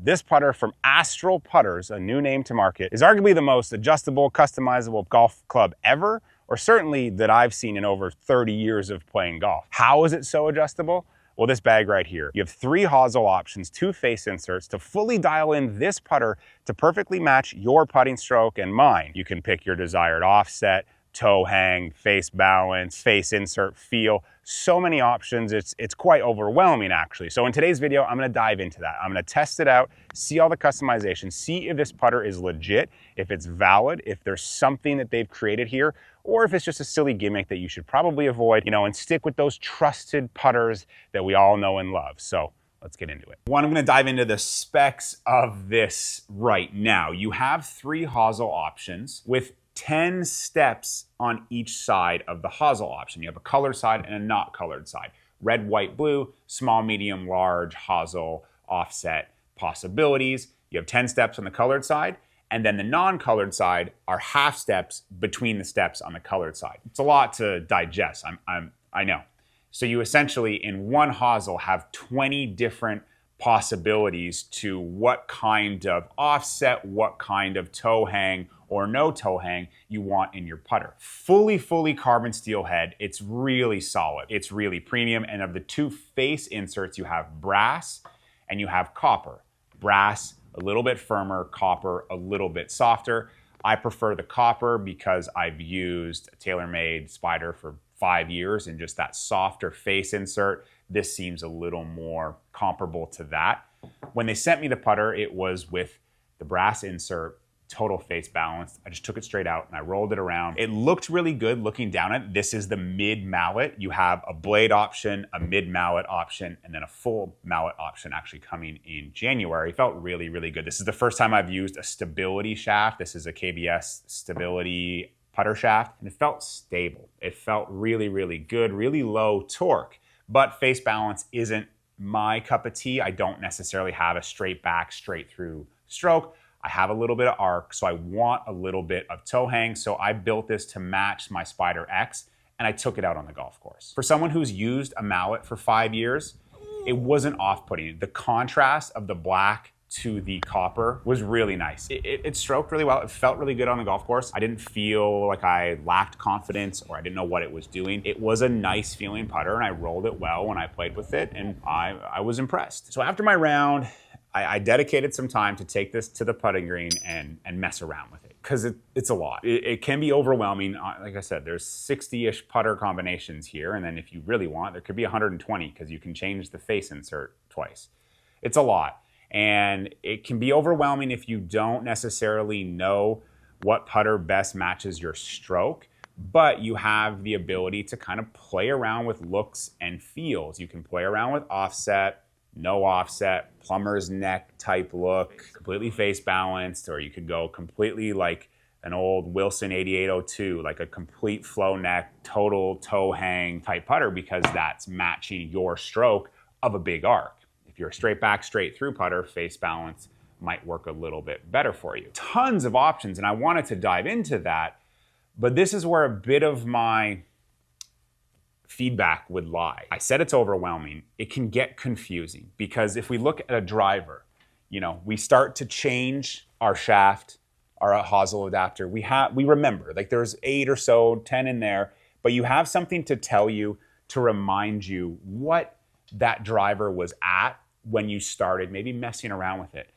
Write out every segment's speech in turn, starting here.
This putter from Astral Putters, a new name to market, is arguably the most adjustable, customizable golf club ever, or certainly that I've seen in over 30 years of playing golf. How is it so adjustable? Well, this bag right here. You have 3 hosel options, 2 face inserts to fully dial in this putter to perfectly match your putting stroke and mine. You can pick your desired offset, toe hang, face balance, face insert feel. So many options, it's quite overwhelming actually. So in today's video, I'm gonna dive into that. I'm gonna test it out, see all the customization, see if this putter is legit, if it's valid, if there's something that they've created here, or if it's just a silly gimmick that you should probably avoid, and stick with those trusted putters that we all know and love. So let's get into it. One, I'm gonna dive into the specs of this right now. You have 3 hosel options with 10 steps on each side of the hosel option. You have a colored side and a not colored side. Red, white, blue, small, medium, large, hosel, offset possibilities. You have 10 steps on the colored side, and then the non-colored side are half steps between the steps on the colored side. It's a lot to digest, I know. So you essentially, in one hosel, have 20 different possibilities to what kind of offset, what kind of toe hang or no toe hang you want in your putter. Fully carbon steel head. It's really solid. It's really premium. And of the 2 face inserts, you have brass and you have copper. Brass, a little bit firmer, copper, a little bit softer. I prefer the copper because I've used a TaylorMade Spider for 5 years and just that softer face insert. This seems a little more comparable to that. When they sent me the putter, it was with the brass insert, total face balanced. I just took it straight out and I rolled it around. It looked really good looking down it. This is the mid mallet. You have a blade option, a mid mallet option, and then a full mallet option actually coming in January. It felt really good. This is the first time I've used a stability shaft. This is a KBS stability putter shaft, and it felt stable. It felt really good, really low torque, but face balance isn't my cup of tea. I don't necessarily have a straight back, straight through stroke. I have a little bit of arc, so I want a little bit of toe hang. So I built this to match my Spider X, and I took it out on the golf course. For someone who's used a mallet for 5 years, it wasn't off-putting. The contrast of the black to the copper was really nice. It stroked really well. It felt really good on the golf course. I didn't feel like I lacked confidence or I didn't know what it was doing. It was a nice feeling putter, and I rolled it well when I played with it, and I was impressed. So after my round, I dedicated some time to take this to the putting green and mess around with it because it's a lot. It can be overwhelming. Like I said, there's 60-ish putter combinations here, and then if you really want, there could be 120 because you can change the face insert twice. It's a lot, and it can be overwhelming if you don't necessarily know what putter best matches your stroke, but you have the ability to kind of play around with looks and feels. You can play around with offset, no offset, plumber's neck type look, completely face balanced, or you could go completely like an old Wilson 8802, like a complete flow neck, total toe hang type putter because that's matching your stroke of a big arc. If you're a straight back, straight through putter, face balance might work a little bit better for you. Tons of options, and I wanted to dive into that, but this is where a bit of my feedback would lie. I said it's overwhelming. It can get confusing because if we look at a driver, we start to change our shaft, our hosel adapter. We remember, like there's 8 or so, 10 in there, but you have something to tell you, to remind you what that driver was at when you started maybe messing around with it.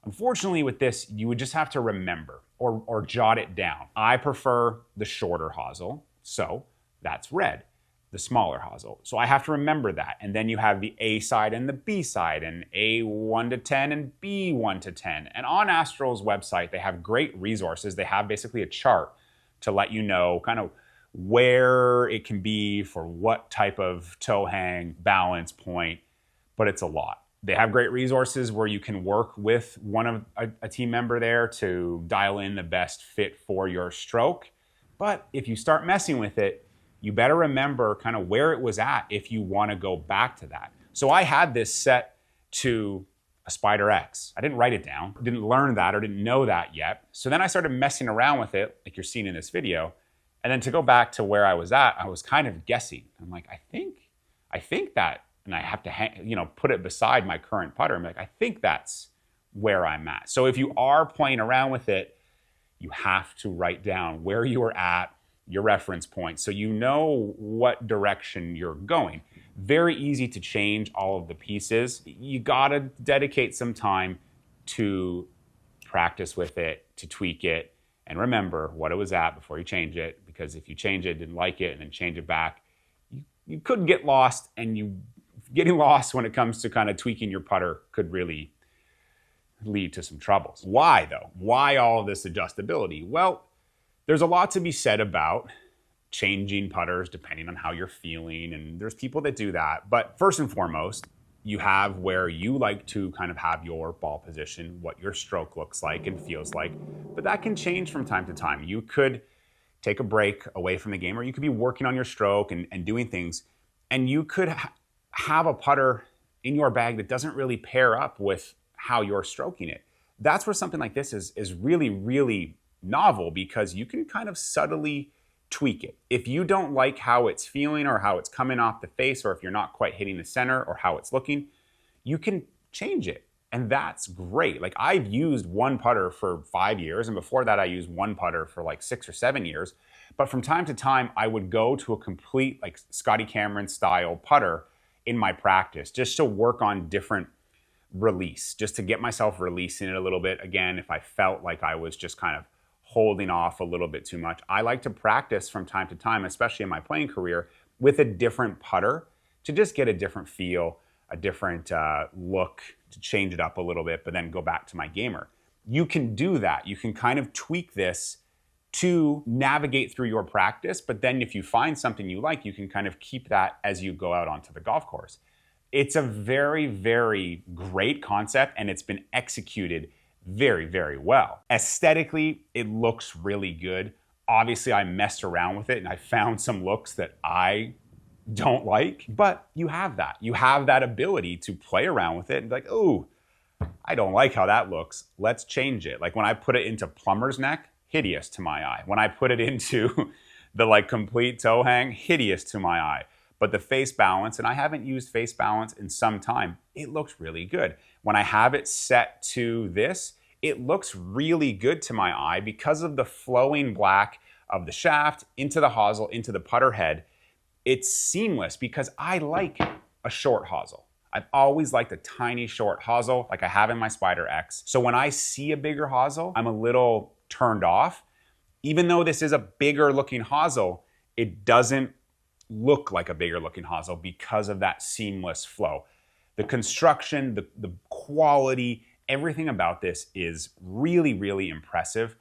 Unfortunately with this, you would just have to remember or jot it down. I prefer the shorter hosel, so that's red. The smaller hosel. So I have to remember that. And then you have the A side and the B side, and A 1 to 10 and B 1 to 10. And on Astral's website, they have great resources. They have basically a chart to let you know kind of where it can be for what type of toe hang, balance point, but it's a lot. They have great resources where you can work with one of a team member there to dial in the best fit for your stroke. But if you start messing with it, you better remember kind of where it was at if you want to go back to that. So I had this set to a Spider X. I didn't write it down, didn't learn that or didn't know that yet. So then I started messing around with it like you're seeing in this video. And then to go back to where I was at, I was kind of guessing. I'm like, I think that, and I have to put it beside my current putter. I'm like, I think that's where I'm at. So if you are playing around with it, you have to write down where you are at, your reference point, so you know what direction you're going. Very easy to change all of the pieces. You gotta dedicate some time to practice with it, to tweak it, and remember what it was at before you change it, because if you change it, didn't like it, and then change it back, you could get lost, and getting lost when it comes to kind of tweaking your putter could really lead to some troubles. Why though? Why all of this adjustability? Well, there's a lot to be said about changing putters depending on how you're feeling, and there's people that do that. But first and foremost, you have where you like to kind of have your ball position, what your stroke looks like and feels like, but that can change from time to time. You could take a break away from the game, or you could be working on your stroke and doing things, and you could have a putter in your bag that doesn't really pair up with how you're stroking it. That's where something like this is really, really novel, because you can kind of subtly tweak it. If you don't like how it's feeling or how it's coming off the face, or if you're not quite hitting the center or how it's looking, you can change it. And that's great. Like, I've used one putter for 5 years, and before that I used one putter for like 6 or 7 years. But from time to time, I would go to a complete like Scotty Cameron style putter in my practice, just to work on different release, just to get myself releasing it a little bit. Again, if I felt like I was just kind of holding off a little bit too much, I like to practice from time to time, especially in my playing career, with a different putter to just get a different feel, a different look, to change it up a little bit, but then go back to my gamer. You can do that. You can kind of tweak this to navigate through your practice, but then if you find something you like, you can kind of keep that as you go out onto the golf course. It's a very, very great concept, and it's been executed very, very well. Aesthetically, it looks really good. Obviously, I messed around with it and I found some looks that I don't like, but you have that. You have that ability to play around with it and be like, oh, I don't like how that looks. Let's change it. Like when I put it into plumber's neck, hideous to my eye. When I put it into the like complete toe hang, hideous to my eye. But the face balance, and I haven't used face balance in some time, it looks really good. When I have it set to this, it looks really good to my eye because of the flowing black of the shaft into the hosel, into the putter head. It's seamless because I like a short hosel. I've always liked a tiny short hosel like I have in my Spider X. So when I see a bigger hosel, I'm a little turned off. Even though this is a bigger looking hosel, it doesn't look like a bigger looking hosel because of that seamless flow. The construction, the quality, everything about this is really, really impressive.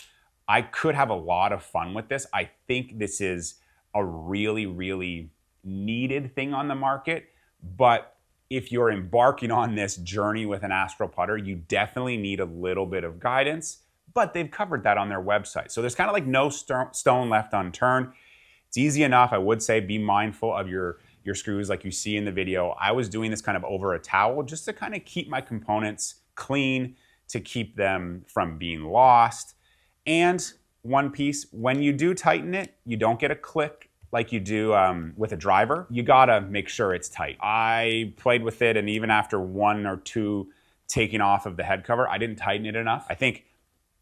I could have a lot of fun with this. I think this is a really, really needed thing on the market. But if you're embarking on this journey with an Astral putter, you definitely need a little bit of guidance, but they've covered that on their website. So there's kind of like no stone left unturned. It's easy enough. I would say be mindful of your screws like you see in the video. I was doing this kind of over a towel just to kind of keep my components clean, to keep them from being lost. And one piece, when you do tighten it, you don't get a click like you do with a driver. You gotta make sure it's tight. I played with it, and even after 1 or 2 taking off of the head cover, I didn't tighten it enough. I think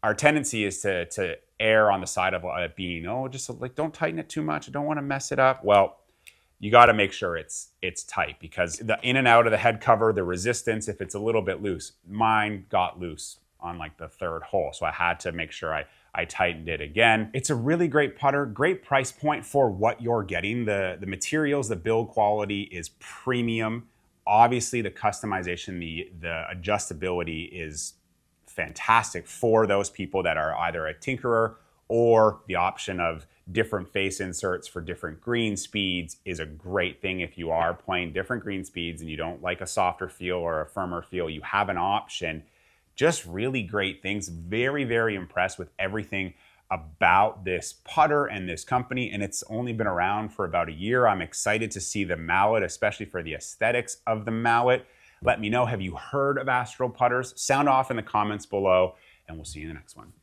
our tendency is to err on the side of it being, oh, just like don't tighten it too much. I don't want to mess it up. Well, you got to make sure it's tight, because the in and out of the head cover, the resistance, if it's a little bit loose, mine got loose on like the 3rd hole. So I had to make sure I tightened it again. It's a really great putter, great price point for what you're getting. The materials, the build quality is premium. Obviously the customization, the adjustability is fantastic for those people that are either a tinkerer, or the option of different face inserts for different green speeds is a great thing. If you are playing different green speeds and you don't like a softer feel or a firmer feel, you have an option. Just really great things. Very, very impressed with everything about this putter and this company, and it's only been around for about a year. I'm excited to see the mallet, especially for the aesthetics of the mallet. Let me know, have you heard of Astral Putters? Sound off in the comments below, and we'll see you in the next one.